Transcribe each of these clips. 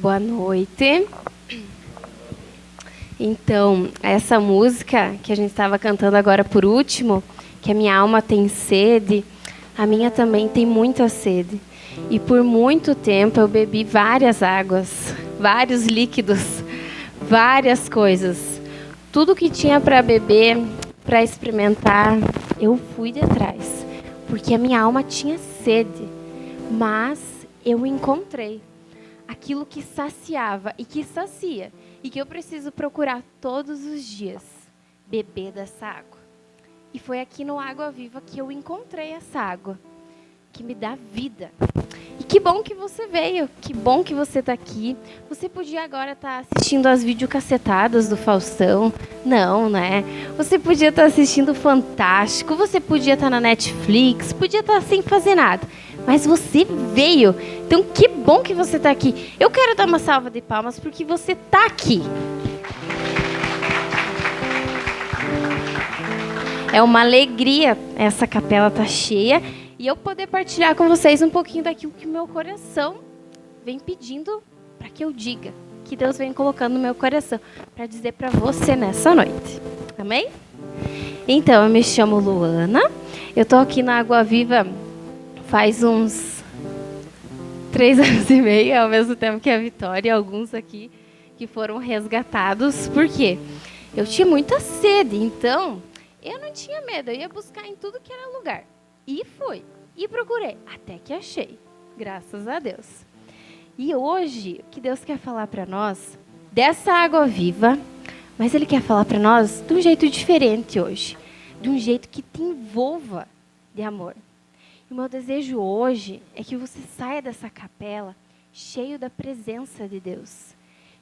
Boa noite. Então, essa música que a gente estava cantando agora por último, que a minha alma tem sede, a minha também tem muita sede. E por muito tempo eu bebi várias águas, vários líquidos, várias coisas. Tudo que tinha para beber, para experimentar, eu fui de trás, porque a minha alma tinha sede. Mas eu encontrei aquilo que saciava e que sacia, e que eu preciso procurar todos os dias, beber dessa água. E foi aqui no Água Viva que eu encontrei essa água, que me dá vida. E que bom que você veio, que bom que você está aqui. Você podia agora estar assistindo as videocassetadas do Faustão. Não, né? Você podia estar assistindo Fantástico, você podia estar na Netflix, podia estar sem fazer nada. Mas você veio. Então, que bom que você está aqui. Eu quero dar uma salva de palmas porque você está aqui. É uma alegria essa capela tá cheia e eu poder partilhar com vocês um pouquinho daquilo que o meu coração vem pedindo para que eu diga, que Deus vem colocando no meu coração para dizer para você nessa noite. Amém? Então, eu me chamo Luana, eu tô aqui na Água Viva faz uns 3 anos e meio, ao mesmo tempo que a Vitória e alguns aqui que foram resgatados. Por quê? Eu tinha muita sede, então eu não tinha medo, eu ia buscar em tudo que era lugar. E fui, e procurei, até que achei, graças a Deus. E hoje, o que Deus quer falar para nós, dessa água viva, mas Ele quer falar para nós de um jeito diferente hoje, de um jeito que te envolva de amor. E o meu desejo hoje é que você saia dessa capela cheio da presença de Deus,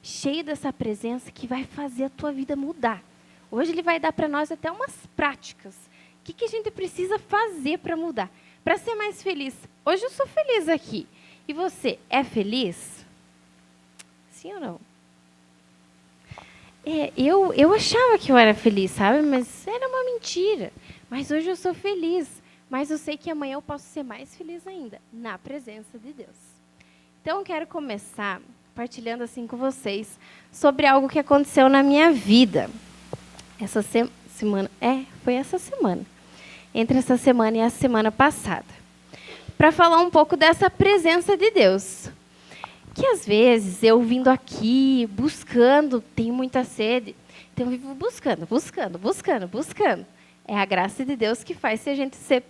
cheio dessa presença que vai fazer a tua vida mudar. Hoje Ele vai dar para nós até umas práticas. O que a gente precisa fazer para mudar? Para ser mais feliz. Hoje eu sou feliz aqui. E você, é feliz? Sim ou não? Eu achava que eu era feliz, sabe? Mas era uma mentira. Mas hoje eu sou feliz. Mas eu sei que amanhã eu posso ser mais feliz ainda, na presença de Deus. Então eu quero começar partilhando assim com vocês sobre algo que aconteceu na minha vida. Essa semana, foi essa semana. Entre essa semana e a semana passada. Para falar um pouco dessa presença de Deus. Que às vezes eu vindo aqui, buscando, tenho muita sede. Então eu vivo buscando. É a graça de Deus que faz a gente ser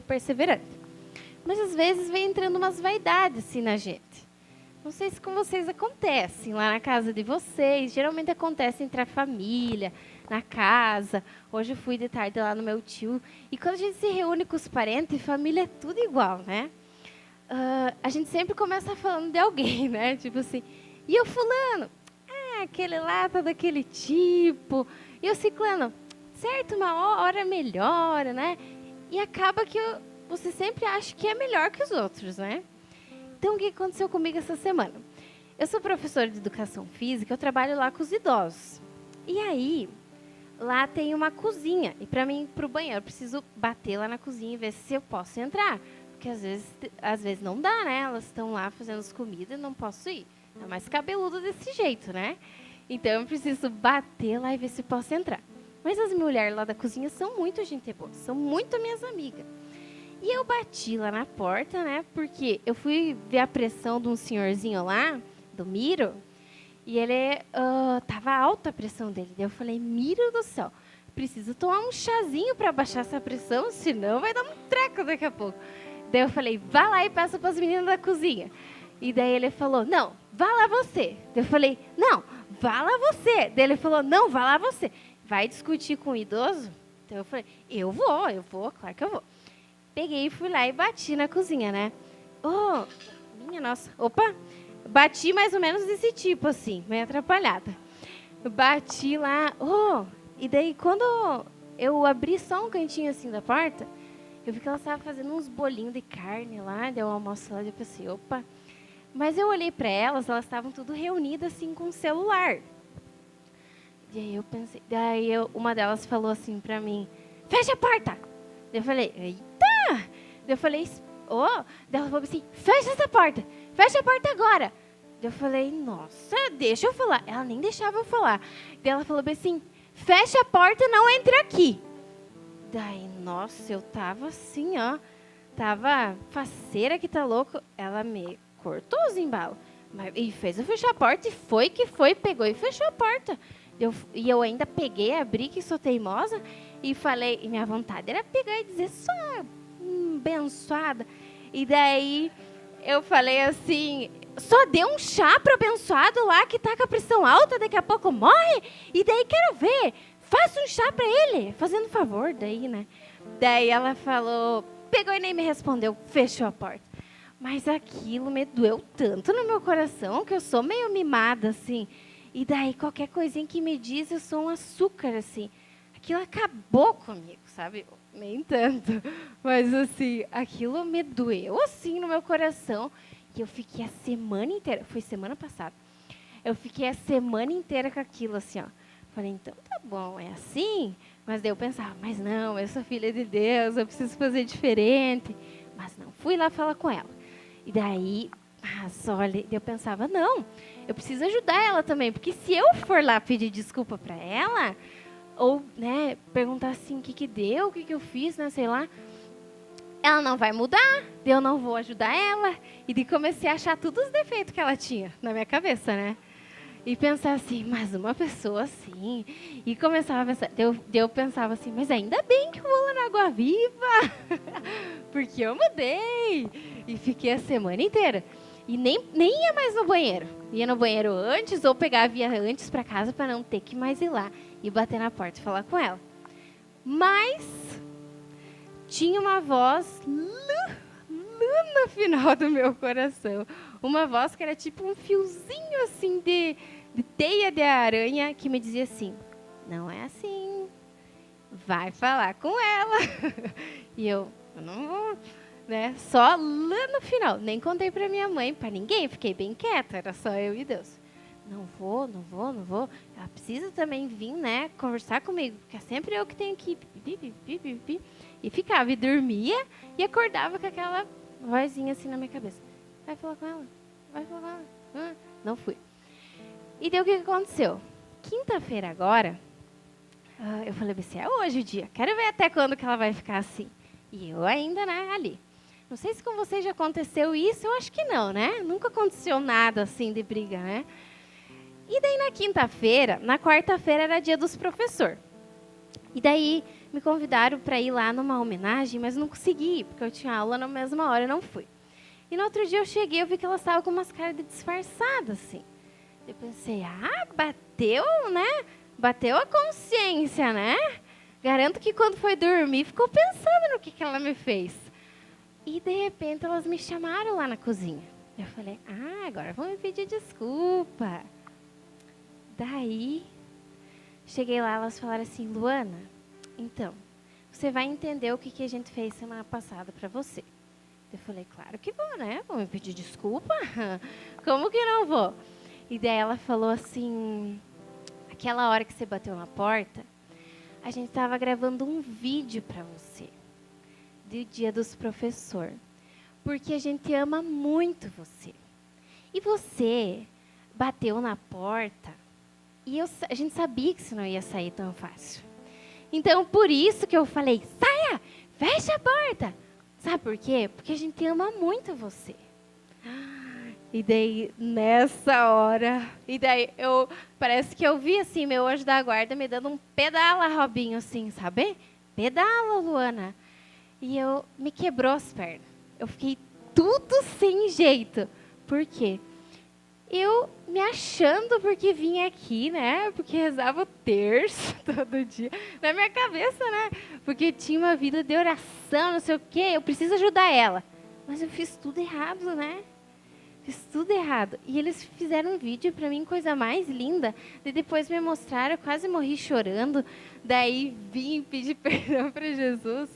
perseverante. Mas às vezes vem entrando umas vaidades assim na gente. Não sei se com vocês acontecem lá na casa de vocês. Geralmente acontece entre a família, na casa. Hoje eu fui de tarde lá no meu tio. E quando a gente se reúne com os parentes, família é tudo igual, né? A gente sempre começa falando de alguém, né? Tipo assim, e o fulano? Aquele lá tá daquele tipo. E o ciclano? Certo, uma hora melhora, né? E acaba que você sempre acha que é melhor que os outros, né? Então, o que aconteceu comigo essa semana? Eu sou professora de educação física, eu trabalho lá com os idosos. E aí, lá tem uma cozinha. E para mim ir para o banheiro, eu preciso bater lá na cozinha e ver se eu posso entrar. Porque às vezes não dá, né? Elas estão lá fazendo as comidas e não posso ir. É mais cabeludo desse jeito, né? Então, eu preciso bater lá e ver se posso entrar. Mas as mulheres lá da cozinha são muito gente boa, são muito minhas amigas. E eu bati lá na porta, né? Porque eu fui ver a pressão de um senhorzinho lá, do Miro, e ele tava alta a pressão dele. Daí eu falei, Miro do céu, preciso tomar um chazinho para baixar essa pressão, senão vai dar um treco daqui a pouco. Daí eu falei, vá lá e peça para as meninas da cozinha. E daí ele falou, não, vá lá você. Daí eu falei, não, vá lá você. Daí ele falou, não, vá lá você. Vai discutir com o idoso? Então eu falei, eu vou, claro que eu vou. Peguei e fui lá e bati na cozinha, né? Minha nossa, bati mais ou menos desse tipo, assim, meio atrapalhada. Bati lá, e daí quando eu abri só um cantinho assim da porta, eu vi que ela estava fazendo uns bolinhos de carne lá, deu um almoço lá, eu pensei, Mas eu olhei para elas estavam tudo reunidas assim com o celular. E aí eu pensei, uma delas falou assim para mim, fecha a porta! Eu falei, eita! Eu falei, daí ela falou assim, fecha a porta agora! Eu falei, nossa, deixa eu falar. Ela nem deixava eu falar. Daí ela falou bem assim, fecha a porta, não entre aqui. Daí, nossa, eu tava assim, ó. Tava faceira que tá louco. Ela me cortou os embalos. E fez eu fechar a porta, e foi que foi, pegou e fechou a porta. Eu ainda peguei, abri, que sou teimosa, e falei, e minha vontade era pegar e dizer, só abençoada. E daí, eu falei assim, só dê um chá pro abençoado lá, que tá com a pressão alta, daqui a pouco morre, e daí quero ver, faça um chá pra ele, fazendo favor, daí, né? Daí ela falou, pegou e nem me respondeu, fechou a porta. Mas aquilo me doeu tanto no meu coração, que eu sou meio mimada, assim. E daí, qualquer coisinha que me diz, eu sou um açúcar, assim. Aquilo acabou comigo, sabe? Nem tanto. Mas, assim, aquilo me doeu, assim, no meu coração. E eu fiquei a semana inteira, foi semana passada, eu fiquei a semana inteira com aquilo, assim, ó. Falei, então tá bom, é assim? Mas daí eu pensava, mas não, eu sou filha de Deus, eu preciso fazer diferente. Mas não, fui lá falar com ela. E daí, olha, eu pensava, não, eu preciso ajudar ela também, porque se eu for lá pedir desculpa para ela, ou, né, perguntar assim, o que deu, o que eu fiz, né, sei lá, ela não vai mudar, eu não vou ajudar ela. E daí comecei a achar todos os defeitos que ela tinha na minha cabeça, né? E pensar assim, mas uma pessoa assim. E começava a pensar, eu pensava assim, mas ainda bem que eu vou lá na Água Viva, porque eu mudei. E fiquei a semana inteira. E nem ia mais no banheiro. Ia no banheiro antes ou pegava via antes para casa para não ter que mais ir lá e bater na porta e falar com ela. Mas tinha uma voz lá no final do meu coração. Uma voz que era tipo um fiozinho assim de teia de aranha que me dizia assim, não é assim, vai falar com ela. E eu não vou, né? Só lá no final, nem contei para minha mãe, para ninguém, fiquei bem quieta, era só eu e Deus. Não vou. Ela precisa também vir, né, conversar comigo, porque é sempre eu que tenho que ir. E ficava, e dormia, e acordava com aquela vozinha assim na minha cabeça. Vai falar com ela. Não fui. E daí o que aconteceu? Quinta-feira agora, eu falei, é hoje o dia. Quero ver até quando que ela vai ficar assim. E eu ainda, né, ali. Não sei se com vocês já aconteceu isso, eu acho que não, né? Nunca aconteceu nada assim de briga, né? E daí na quinta-feira, na quarta-feira era dia dos professores. E daí me convidaram para ir lá numa homenagem, mas não consegui ir, porque eu tinha aula na mesma hora e não fui. E no outro dia eu cheguei, eu vi que ela estava com umas caras de disfarçada, assim. Eu pensei, bateu, né? Bateu a consciência, né? Garanto que quando foi dormir, ficou pensando no que ela me fez. E, de repente, elas me chamaram lá na cozinha. Eu falei, agora vão me pedir desculpa. Daí, cheguei lá, elas falaram assim, Luana, então, você vai entender o que a gente fez semana passada para você. Eu falei, claro que vou, né? Vou me pedir desculpa? Como que não vou? E daí ela falou assim, aquela hora que você bateu na porta, a gente estava gravando um vídeo para você, do Dia dos Professores, porque a gente ama muito você. E você bateu na porta, e a gente sabia que você não ia sair tão fácil. Então, por isso que eu falei, saia, fecha a porta. Sabe por quê? Porque a gente ama muito você. E daí, nessa hora, parece que eu vi, assim, meu anjo da guarda me dando um pedala, Robinho, assim, sabe? Pedala, Luana. E me quebrou as pernas. Eu fiquei tudo sem jeito. Por quê? Eu me achando porque vinha aqui, né? Porque rezava o terço todo dia. Na minha cabeça, né? Porque tinha uma vida de oração, não sei o quê. Eu preciso ajudar ela. Mas eu fiz tudo errado, né? Fiz tudo errado. E eles fizeram um vídeo para mim, coisa mais linda. E depois me mostraram, eu quase morri chorando. Daí vim pedir perdão para Jesus.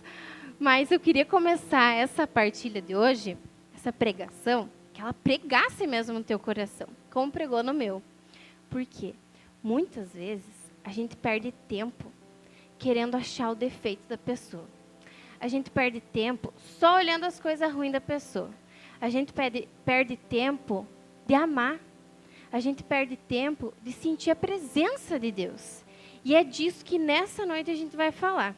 Mas eu queria começar essa partilha de hoje, essa pregação, que ela pregasse mesmo no teu coração, como pregou no meu. Por quê? Muitas vezes a gente perde tempo querendo achar o defeito da pessoa. A gente perde tempo só olhando as coisas ruins da pessoa. A gente perde tempo de amar a gente perde tempo de sentir a presença de Deus. E é disso que nessa noite a gente vai falar.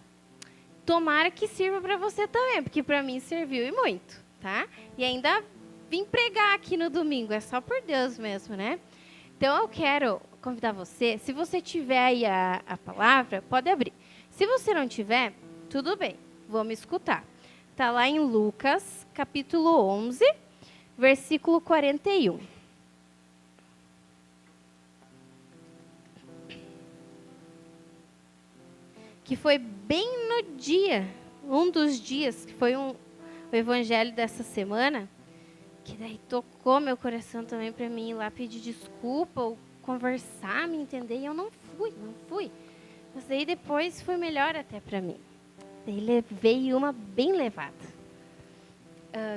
Tomara que sirva para você também, porque para mim serviu e muito, tá? E ainda vim pregar aqui no domingo, é só por Deus mesmo, né? Então eu quero convidar você, se você tiver aí a palavra, pode abrir. Se você não tiver, tudo bem, vamos escutar. Está lá em Lucas, capítulo 11, versículo 41. Que foi bem no dia, um dos dias, que foi o evangelho dessa semana, que daí tocou meu coração também para mim ir lá pedir desculpa, ou conversar, me entender, e eu não fui. Mas daí depois foi melhor até para mim. Daí levei uma bem levada.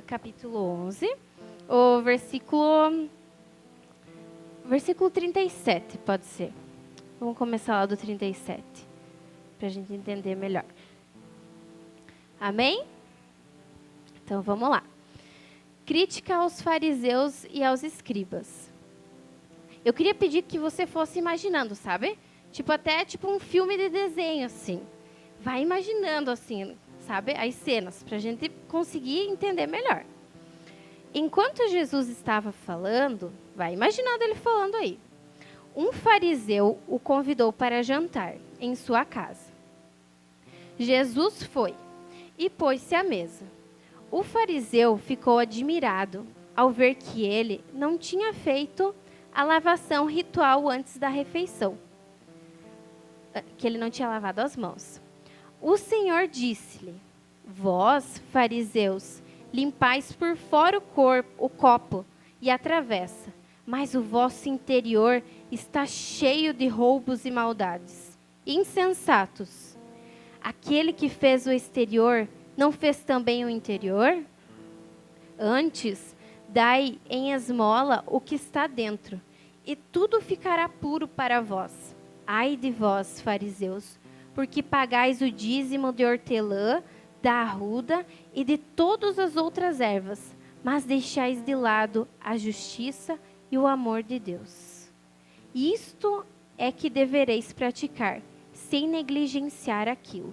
Capítulo 11, o versículo 37, pode ser. Vamos começar lá do 37. Para a gente entender melhor. Amém? Então, vamos lá. Crítica aos fariseus e aos escribas. Eu queria pedir que você fosse imaginando, sabe? Até um filme de desenho, assim. Vai imaginando, assim, sabe? As cenas, para a gente conseguir entender melhor. Enquanto Jesus estava falando, vai imaginando ele falando aí. Um fariseu o convidou para jantar em sua casa. Jesus foi e pôs-se à mesa. O fariseu ficou admirado ao ver que ele não tinha feito a lavação ritual antes da refeição, que ele não tinha lavado as mãos. O Senhor disse-lhe: vós, fariseus, limpais por fora o copo e a travessa, mas o vosso interior está cheio de roubos e maldades. Insensatos! Aquele que fez o exterior, não fez também o interior? Antes, dai em esmola o que está dentro, e tudo ficará puro para vós. Ai de vós, fariseus, porque pagais o dízimo de hortelã, da arruda e de todas as outras ervas, mas deixais de lado a justiça e o amor de Deus. Isto é que devereis praticar, sem negligenciar aquilo.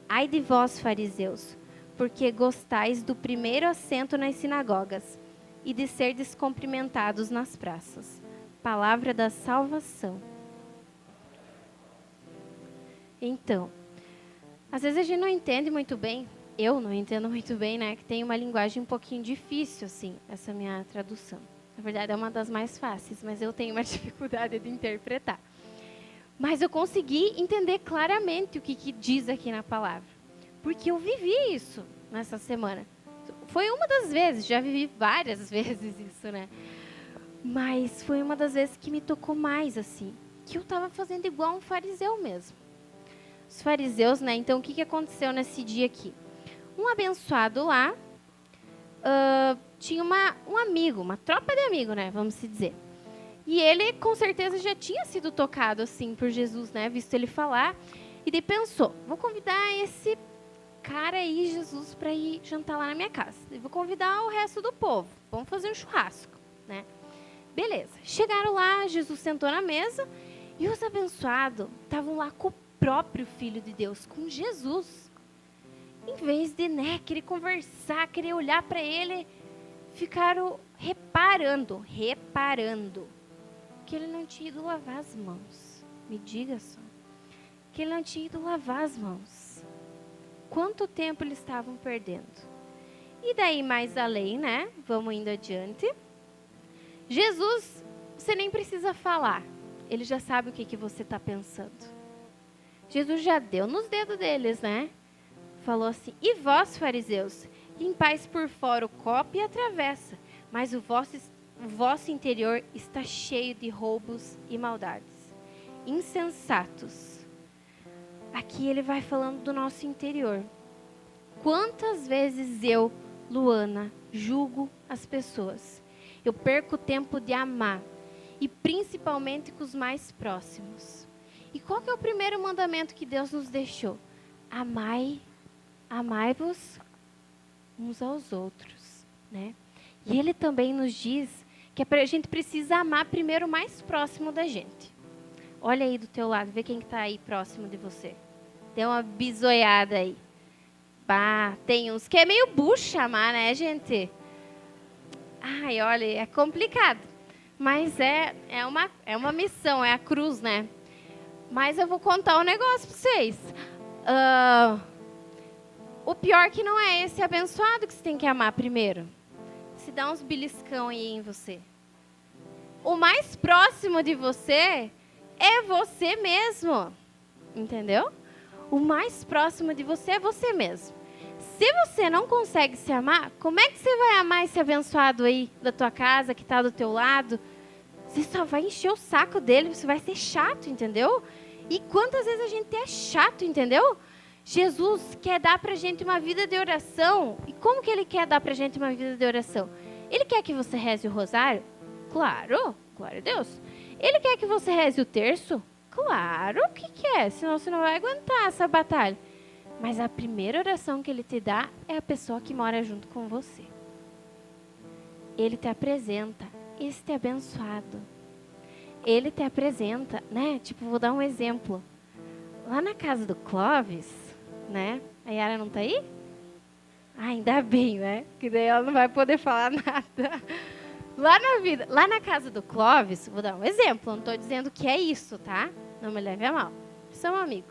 Ai de vós, fariseus, porque gostais do primeiro assento nas sinagogas e de ser descumprimentados nas praças. Palavra da salvação. Então, às vezes a gente não entende muito bem, eu não entendo muito bem, né, que tem uma linguagem um pouquinho difícil, assim, essa minha tradução. Na verdade, é uma das mais fáceis, mas eu tenho uma dificuldade de interpretar. Mas eu consegui entender claramente o que diz aqui na palavra. Porque eu vivi isso nessa semana. Foi uma das vezes, já vivi várias vezes isso, né? Mas foi uma das vezes que me tocou mais, assim. Que eu estava fazendo igual um fariseu mesmo. Os fariseus, né? Então, o que aconteceu nesse dia aqui? Um abençoado lá tinha um amigo, uma tropa de amigo, né? Vamos se dizer. E ele, com certeza, já tinha sido tocado, assim, por Jesus, né? Visto ele falar. E daí pensou, vou convidar esse cara aí, Jesus, para ir jantar lá na minha casa. E vou convidar o resto do povo. Vamos fazer um churrasco, né? Beleza. Chegaram lá, Jesus sentou na mesa. E os abençoados estavam lá com o próprio Filho de Deus, com Jesus. Em vez de, né, querer conversar, querer olhar para ele, ficaram reparando. Que ele não tinha ido lavar as mãos. Me diga só. Que ele não tinha ido lavar as mãos. Quanto tempo eles estavam perdendo? E daí mais além, né? Vamos indo adiante. Jesus, você nem precisa falar. Ele já sabe o que você está pensando. Jesus já deu nos dedos deles, né? Falou assim, e vós, fariseus, limpais por fora o copo e a travessa, mas o vosso interior está cheio de roubos e maldades. Insensatos. Aqui ele vai falando do nosso interior. Quantas vezes eu, Luana, julgo as pessoas? Eu perco o tempo de amar, e principalmente com os mais próximos. E qual que é o primeiro mandamento que Deus nos deixou? Amai-vos uns aos outros, né? E ele também nos diz que a gente precisa amar primeiro o mais próximo da gente. Olha aí do teu lado, vê quem está aí próximo de você. Dê uma bisoiada aí. Bah, tem uns que é meio bucha amar, né, gente? Ai, olha, é complicado. Mas é uma missão, é a cruz, né? Mas eu vou contar um negócio para vocês. O pior que não é esse abençoado que você tem que amar primeiro. Se dá uns beliscão aí em você. O mais próximo de você é você mesmo. Entendeu? O mais próximo de você é você mesmo. Se você não consegue se amar, como é que você vai amar esse abençoado aí da tua casa, que está do teu lado? Você só vai encher o saco dele, você vai ser chato, entendeu? E quantas vezes a gente é chato, entendeu? Jesus quer dar pra gente uma vida de oração. E como que ele quer dar pra gente uma vida de oração? Ele quer que você reze o rosário? Claro, glória a Deus. Ele quer que você reze o terço? Claro que quer, senão você não vai aguentar essa batalha. Mas a primeira oração que ele te dá é a pessoa que mora junto com você. Ele te apresenta, este abençoado. Ele te apresenta, né? Tipo, vou dar um exemplo. Lá na casa do Clóvis, né? A Yara não tá aí? Ah, ainda bem, né? Que daí ela não vai poder falar nada. Lá na casa do Clóvis, vou dar um exemplo, não estou dizendo que é isso, tá? Não me leve a mal. Sou um amigo.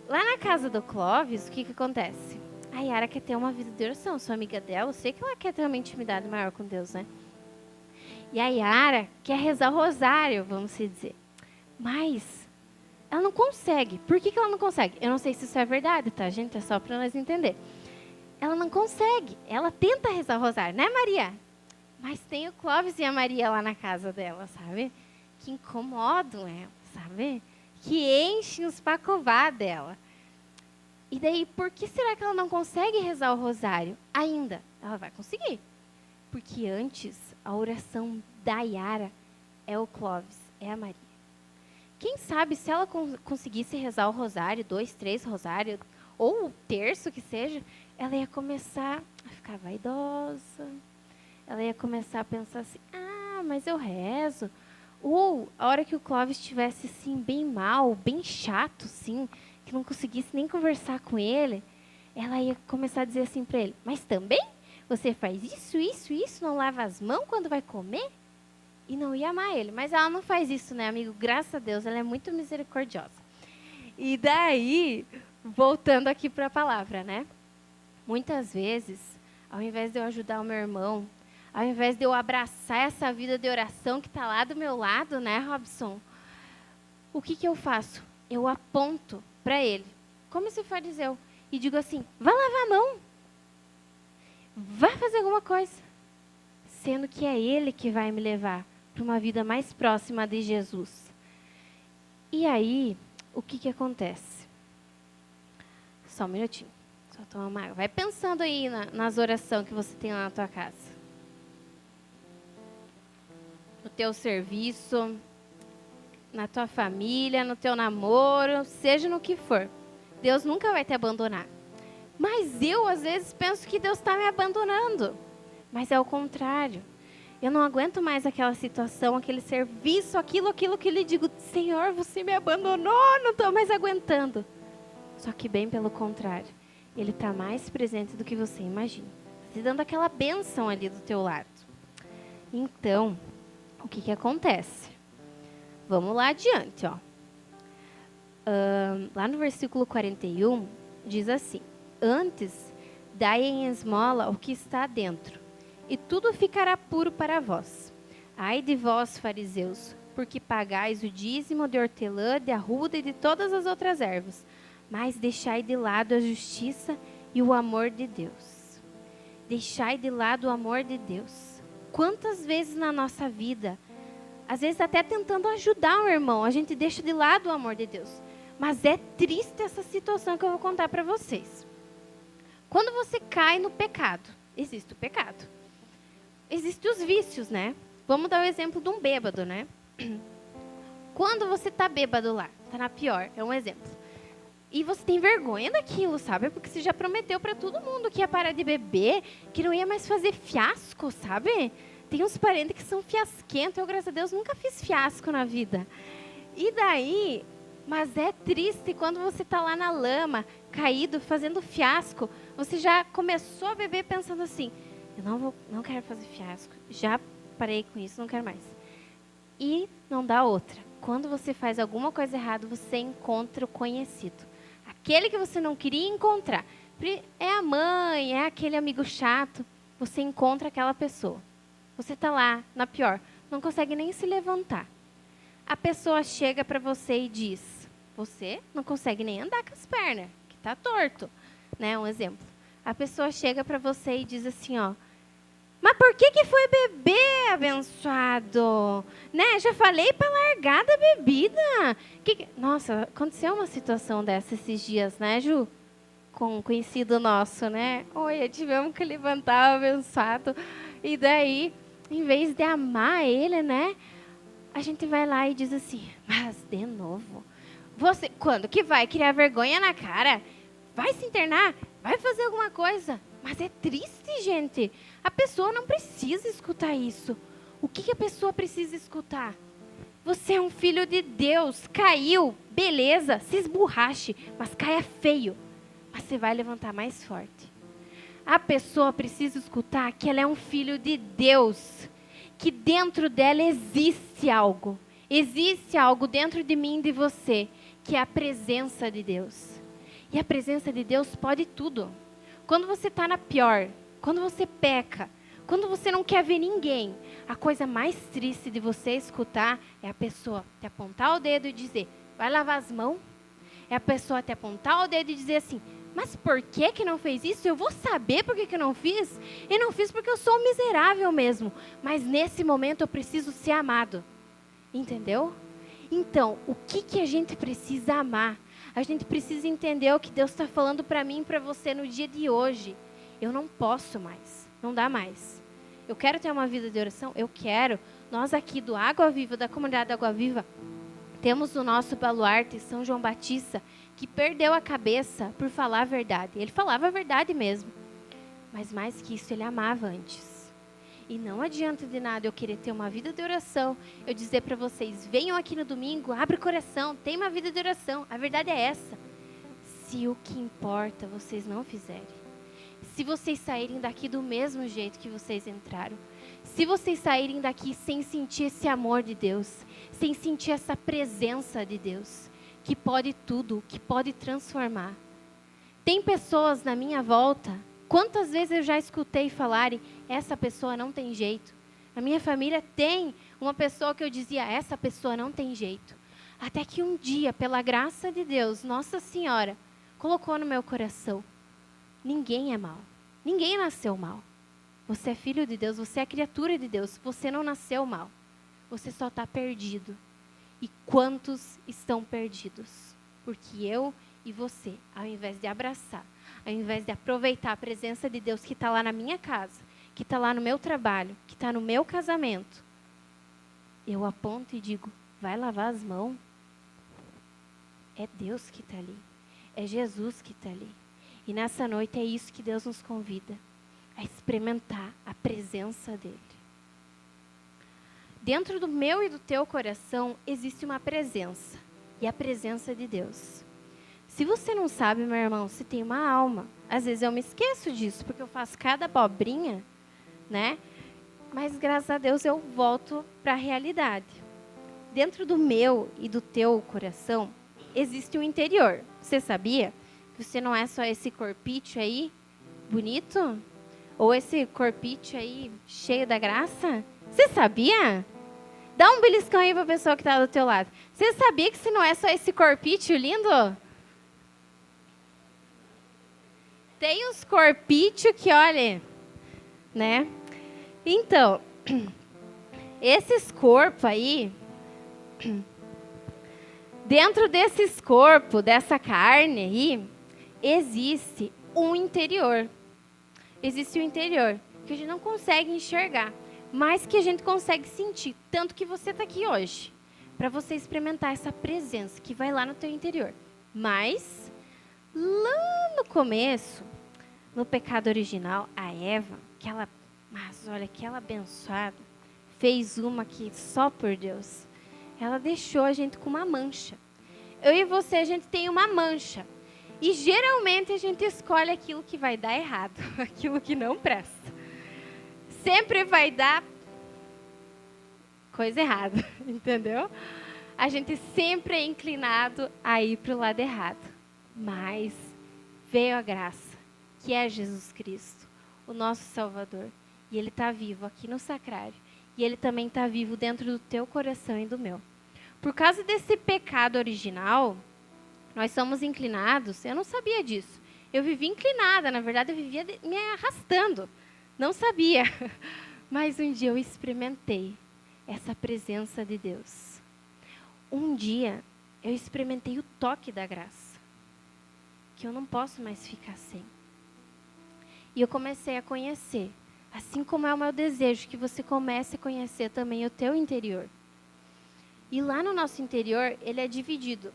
Lá na casa do Clóvis, o que acontece? A Yara quer ter uma vida de oração, sou amiga dela, eu sei que ela quer ter uma intimidade maior com Deus, né? E a Yara quer rezar o rosário, vamos dizer. Mas ela não consegue. Por que ela não consegue? Eu não sei se isso é verdade, tá, gente? É só para nós entender. Ela não consegue. Ela tenta rezar o rosário, né, Maria? Mas tem o Clóvis e a Maria lá na casa dela, sabe? Que incomodam ela, sabe? Que enchem os pacová dela. E daí, por que será que ela não consegue rezar o rosário ainda? Ela vai conseguir. Porque antes, a oração da Yara é o Clóvis, é a Maria. Quem sabe se ela conseguisse rezar o rosário, 2, 3 rosários, ou o terço que seja, ela ia começar a ficar vaidosa. Ela ia começar a pensar assim, mas eu rezo. Ou a hora que o Clóvis estivesse assim, bem mal, bem chato, assim, que não conseguisse nem conversar com ele, ela ia começar a dizer assim para ele, mas também você faz isso, não lava as mãos quando vai comer? E não ia amar ele. Mas ela não faz isso, né, amigo? Graças a Deus, ela é muito misericordiosa. E daí, voltando aqui para a palavra, né? Muitas vezes, ao invés de eu ajudar o meu irmão, ao invés de eu abraçar essa vida de oração que está lá do meu lado, né, Robson? O que eu faço? Eu aponto para ele, como esse fariseu, e digo assim, vai lavar a mão. Vai fazer alguma coisa. Sendo que é ele que vai me levar para uma vida mais próxima de Jesus. E aí, o que acontece? Só um minutinho. Só tomar uma água. Vai pensando aí nas orações que você tem lá na tua casa. No teu serviço, na tua família, no teu namoro, seja no que for. Deus nunca vai te abandonar. Mas eu, às vezes, penso que Deus está me abandonando. Mas é o contrário. Eu não aguento mais aquela situação, aquele serviço, aquilo que eu lhe digo, Senhor, você me abandonou, não estou mais aguentando. Só que bem pelo contrário. Ele está mais presente do que você imagina. Te dando aquela bênção ali do teu lado. Então, o que acontece? Vamos lá adiante, ó. Lá no versículo 41, diz assim, antes, dai em esmola o que está dentro, e tudo ficará puro para vós. Ai de vós, fariseus, porque pagais o dízimo de hortelã, de arruda e de todas as outras ervas, mas deixai de lado a justiça e o amor de Deus. Deixai de lado o amor de Deus. Quantas vezes na nossa vida, às vezes até tentando ajudar um irmão, a gente deixa de lado o amor de Deus. Mas é triste essa situação que eu vou contar para vocês. Quando você cai no pecado, existe o pecado. Existem os vícios, né? Vamos dar o exemplo de um bêbado, né? Quando você está bêbado lá, está na pior, é um exemplo. E você tem vergonha daquilo, sabe? Porque você já prometeu para todo mundo que ia parar de beber, que não ia mais fazer fiasco, sabe? tem uns parentes que são fiasquentos. Eu, graças a Deus, nunca fiz fiasco na vida. E daí, mas é triste quando você está lá na lama, caído, fazendo fiasco. Você já começou a beber pensando assim, eu não quero fazer fiasco. Já parei com isso, não quero mais. E não dá outra. Quando você faz alguma coisa errada, você encontra o conhecido. Aquele que você não queria encontrar. É a mãe, é aquele amigo chato. Você encontra aquela pessoa. Você está lá, na pior, não consegue nem se levantar. A pessoa chega para você e diz, você não consegue nem andar com as pernas, que está torto. Né? Um exemplo. A pessoa chega para você e diz assim, ó, mas por que foi beber, abençoado? Né? Já falei para largar da bebida. Nossa, aconteceu uma situação dessa esses dias, né, Ju? Com um conhecido nosso, né? Oi, tivemos que levantar o abençoado. E daí, em vez de amar ele, né? A gente vai lá e diz assim, mas de novo, você, quando que vai criar vergonha na cara? Vai se internar? Vai fazer alguma coisa? Mas é triste, gente. A pessoa não precisa escutar isso. O que a pessoa precisa escutar? Você é um filho de Deus. Caiu, beleza, se esborrache, mas caia feio. Mas você vai levantar mais forte. A pessoa precisa escutar que ela é um filho de Deus. Que dentro dela existe algo. Existe algo dentro de mim e de você. Que é a presença de Deus. E a presença de Deus pode tudo. Quando você está na pior, quando você peca, quando você não quer ver ninguém, a coisa mais triste de você escutar é a pessoa te apontar o dedo e dizer, vai lavar as mãos. É a pessoa te apontar o dedo e dizer assim, mas por que não fez isso? Eu vou saber por que eu não fiz? Eu não fiz porque eu sou um miserável mesmo. Mas nesse momento eu preciso ser amado. Entendeu? Então, o que a gente precisa amar? A gente precisa entender o que Deus está falando para mim e para você no dia de hoje. Eu não posso mais. Não dá mais. Eu quero ter uma vida de oração? Eu quero. Nós aqui do Água Viva, da comunidade Água Viva, temos o nosso baluarte, São João Batista, que perdeu a cabeça por falar a verdade. Ele falava a verdade mesmo. Mas mais que isso, ele amava antes. E não adianta de nada eu querer ter uma vida de oração, eu dizer para vocês, venham aqui no domingo, abre o coração, tem uma vida de oração. A verdade é essa. Se o que importa vocês não fizerem, se vocês saírem daqui do mesmo jeito que vocês entraram, se vocês saírem daqui sem sentir esse amor de Deus, sem sentir essa presença de Deus, que pode tudo, que pode transformar. Tem pessoas na minha volta, quantas vezes eu já escutei falarem, essa pessoa não tem jeito. A minha família tem uma pessoa que eu dizia, essa pessoa não tem jeito. Até que um dia, pela graça de Deus, Nossa Senhora, colocou no meu coração, ninguém é mau. Ninguém nasceu mal. Você é filho de Deus, você é criatura de Deus. Você não nasceu mal. Você só está perdido. E quantos estão perdidos? Porque eu e você, ao invés de abraçar, ao invés de aproveitar a presença de Deus que está lá na minha casa, que está lá no meu trabalho, que está no meu casamento, eu aponto e digo, vai lavar as mãos. É Deus que está ali. É Jesus que está ali. E nessa noite é isso que Deus nos convida, a experimentar a presença dEle. Dentro do meu e do teu coração existe uma presença, e a presença de Deus. Se você não sabe, meu irmão, se tem uma alma, às vezes eu me esqueço disso, porque eu faço cada abobrinha, né? Mas graças a Deus eu volto para a realidade. Dentro do meu e do teu coração existe um interior. Você sabia? Você não é só esse corpício aí, bonito? Ou esse corpício aí, cheio da graça? Você sabia? Dá um beliscão aí para a pessoa que está do teu lado. Você sabia que você não é só esse corpício lindo? Tem uns corpícios que, olha, né? Então, esses corpos aí, dentro desses corpos, dessa carne aí, existe um interior. Existe um interior que a gente não consegue enxergar, mas que a gente consegue sentir. Tanto que você está aqui hoje, para você experimentar essa presença que vai lá no teu interior. Mas, lá no começo, no pecado original, a Eva, que ela Mas olha, aquela abençoada fez uma que só por Deus. Ela deixou a gente com uma mancha. Eu e você, a gente tem uma mancha. E geralmente a gente escolhe aquilo que vai dar errado, aquilo que não presta. Sempre vai dar coisa errada, entendeu? A gente sempre é inclinado a ir para o lado errado. Mas veio a graça, que é Jesus Cristo, o nosso Salvador. E Ele está vivo aqui no sacrário. E Ele também está vivo dentro do teu coração e do meu. Por causa desse pecado original, nós somos inclinados. Eu não sabia disso. Eu vivia inclinada, na verdade eu vivia me arrastando. Não sabia. Mas um dia eu experimentei essa presença de Deus. Um dia eu experimentei o toque da graça, que eu não posso mais ficar sem. E eu comecei a conhecer, assim como é o meu desejo, que você comece a conhecer também o teu interior. E lá no nosso interior, ele é dividido.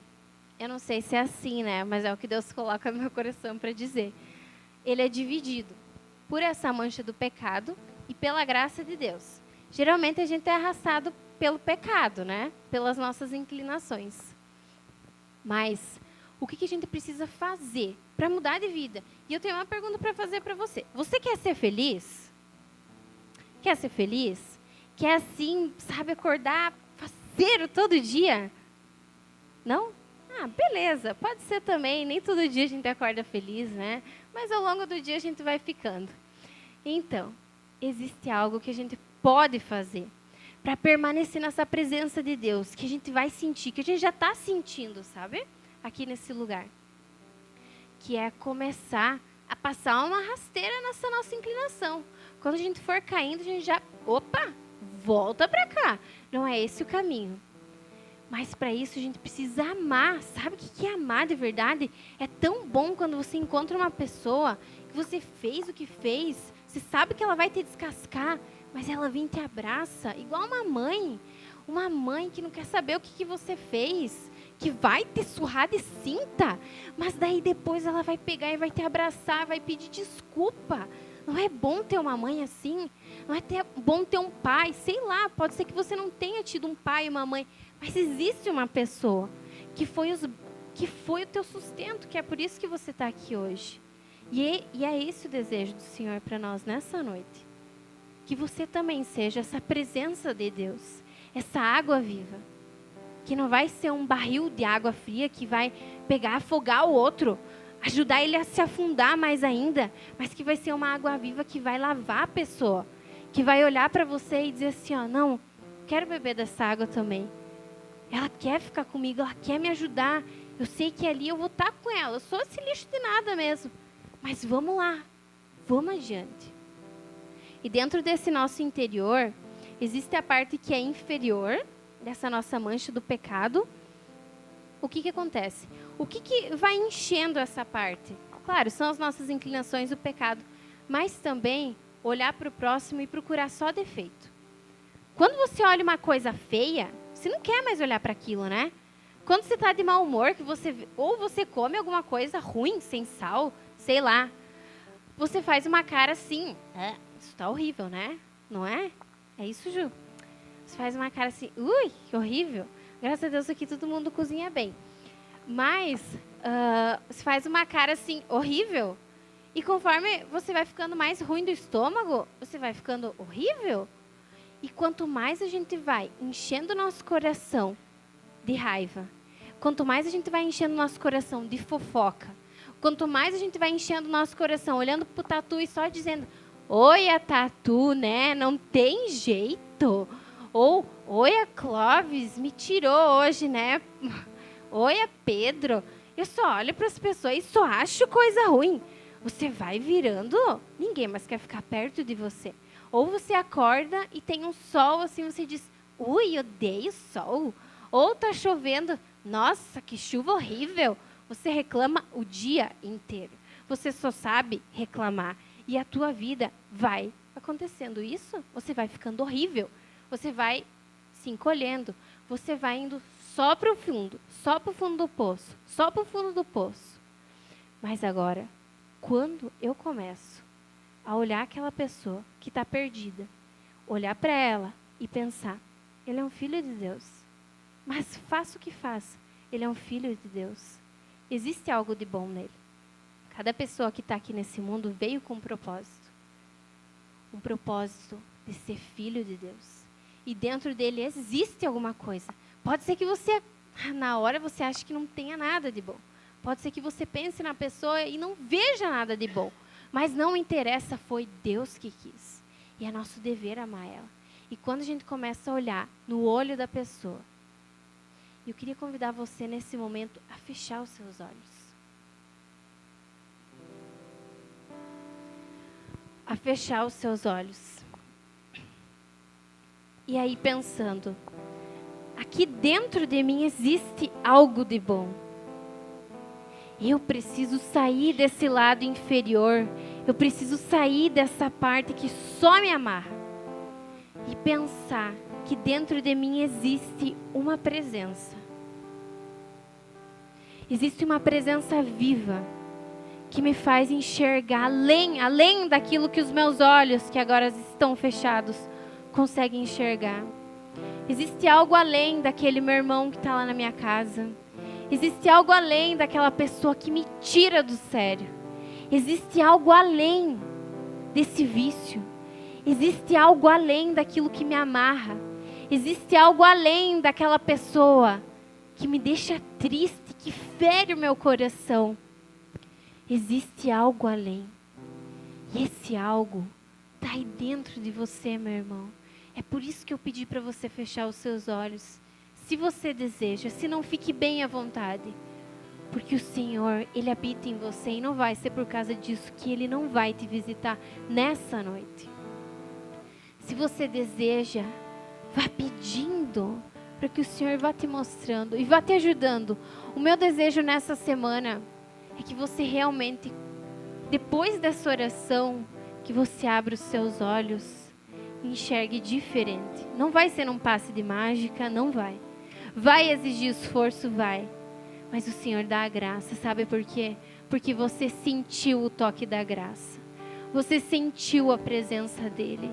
Eu não sei se é assim, né? Mas é o que Deus coloca no meu coração para dizer. Ele é dividido por essa mancha do pecado e pela graça de Deus. Geralmente a gente é arrastado pelo pecado, né? Pelas nossas inclinações. Mas o que a gente precisa fazer para mudar de vida? E eu tenho uma pergunta para fazer para você. Você quer ser feliz? Quer ser feliz? Quer assim, sabe, acordar faceiro todo dia? Não? Ah, beleza, pode ser também. Nem todo dia a gente acorda feliz, né? Mas ao longo do dia a gente vai ficando. Então, existe algo que a gente pode fazer para permanecer nessa presença de Deus, que a gente vai sentir, que a gente já está sentindo, sabe? Aqui nesse lugar. Que é começar a passar uma rasteira nessa nossa inclinação. Quando a gente for caindo, a gente já... Opa! Volta para cá. Não é esse o caminho. Mas para isso a gente precisa amar. Sabe o que é amar de verdade? É tão bom quando você encontra uma pessoa que você fez o que fez. Você sabe que ela vai te descascar, mas ela vem e te abraça. Igual uma mãe. Uma mãe que não quer saber o que você fez. Que vai te surrar de cinta. Mas daí depois ela vai pegar e vai te abraçar, vai pedir desculpa. Não é bom ter uma mãe assim? Não é bom ter um pai? Sei lá, pode ser que você não tenha tido um pai e uma mãe. Mas existe uma pessoa que foi o teu sustento, que é por isso que você está aqui hoje. E é esse o desejo do Senhor para nós nessa noite. Que você também seja essa presença de Deus, essa água viva. Que não vai ser um barril de água fria que vai pegar, afogar o outro, ajudar ele a se afundar mais ainda, mas que vai ser uma água viva que vai lavar a pessoa, que vai olhar para você e dizer assim, ó, não, quero beber dessa água também. Ela quer ficar comigo, ela quer me ajudar. Eu sei que ali eu vou estar com ela. Eu sou esse lixo de nada mesmo. Mas vamos lá, vamos adiante. E dentro desse nosso interior, existe a parte que é inferior, dessa nossa mancha do pecado. O que acontece? O que vai enchendo essa parte? Claro, são as nossas inclinações, o pecado. Mas também olhar para o próximo e procurar só defeito. Quando você olha uma coisa feia, você não quer mais olhar para aquilo, né? Quando você está de mau humor, ou você come alguma coisa ruim, sem sal, sei lá, você faz uma cara assim, isso está horrível, né? Não é? É isso, Ju? Você faz uma cara assim, ui, que horrível. Graças a Deus aqui todo mundo cozinha bem. Mas você faz uma cara assim, horrível, e conforme você vai ficando mais ruim do estômago, você vai ficando horrível. E quanto mais a gente vai enchendo o nosso coração de raiva, quanto mais a gente vai enchendo o nosso coração de fofoca, quanto mais a gente vai enchendo o nosso coração, olhando para o tatu e só dizendo, oi, a Tatu, né? Não tem jeito. Ou, oi, a Clóvis, me tirou hoje, né? Oi, a Pedro. Eu só olho para as pessoas e só acho coisa ruim. Você vai virando, ninguém mais quer ficar perto de você. Ou você acorda e tem um sol, assim, você diz, ui, odeio sol. Ou tá chovendo, nossa, que chuva horrível. Você reclama o dia inteiro. Você só sabe reclamar. E a tua vida vai acontecendo isso, você vai ficando horrível. Você vai se encolhendo. Você vai indo só para o fundo do poço, só para o fundo do poço. Mas agora, quando eu começo a olhar aquela pessoa que está perdida, olhar para ela e pensar, ele é um filho de Deus. Mas faça o que faça, ele é um filho de Deus. Existe algo de bom nele. Cada pessoa que está aqui nesse mundo veio com um propósito. Um propósito de ser filho de Deus. E dentro dele existe alguma coisa. Pode ser que você, na hora, você ache que não tenha nada de bom. Pode ser que você pense na pessoa e não veja nada de bom. Mas não interessa, foi Deus que quis. E é nosso dever amar ela. E quando a gente começa a olhar no olho da pessoa, eu queria convidar você nesse momento a fechar os seus olhos. A fechar os seus olhos. E aí pensando, aqui dentro de mim existe algo de bom. Eu preciso sair desse lado inferior. Eu preciso sair dessa parte que só me amarra. E pensar que dentro de mim existe uma presença. Existe uma presença viva que me faz enxergar além daquilo que os meus olhos, que agora estão fechados, conseguem enxergar. Existe algo além daquele meu irmão que está lá na minha casa. Existe algo além daquela pessoa que me tira do sério. Existe algo além desse vício. Existe algo além daquilo que me amarra. Existe algo além daquela pessoa que me deixa triste, que fere o meu coração. Existe algo além. E esse algo está aí dentro de você, meu irmão. É por isso que eu pedi para você fechar os seus olhos. Se você deseja, se não, fique bem à vontade. Porque o Senhor, Ele habita em você e não vai ser por causa disso que Ele não vai te visitar nessa noite. Se você deseja, vá pedindo para que o Senhor vá te mostrando e vá te ajudando. O meu desejo nessa semana é que você realmente, depois dessa oração, que você abra os seus olhos e enxergue diferente. Não vai ser um passe de mágica, não vai. Vai exigir esforço, vai. Mas o Senhor dá a graça, sabe por quê? Porque você sentiu o toque da graça. Você sentiu a presença dEle.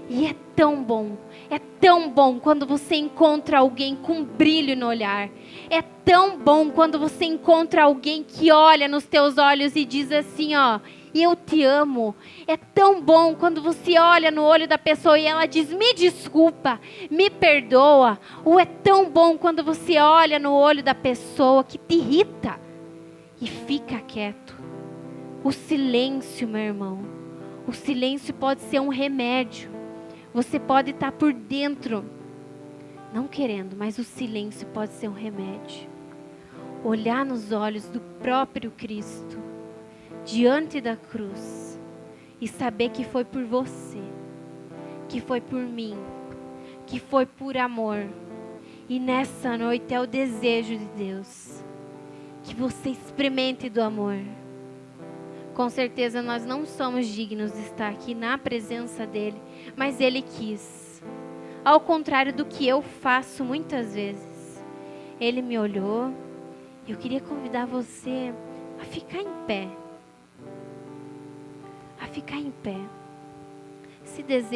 E é tão bom quando você encontra alguém com brilho no olhar. É tão bom quando você encontra alguém que olha nos teus olhos e diz assim, ó, eu te amo. É tão bom quando você olha no olho da pessoa e ela diz, me desculpa, me perdoa. Ou é tão bom quando você olha no olho da pessoa que te irrita e fica quieto. O silêncio, meu irmão, o silêncio pode ser um remédio. Você pode estar por dentro, não querendo, mas o silêncio pode ser um remédio. Olhar nos olhos do próprio Cristo, diante da cruz, e saber que foi por você, que foi por mim, que foi por amor. E nessa noite é o desejo de Deus, que você experimente do amor. Com certeza nós não somos dignos de estar aqui na presença dEle, mas Ele quis. Ao contrário do que eu faço muitas vezes. Ele me olhou. Eu queria convidar você a ficar em pé. A ficar em pé. Se deseja.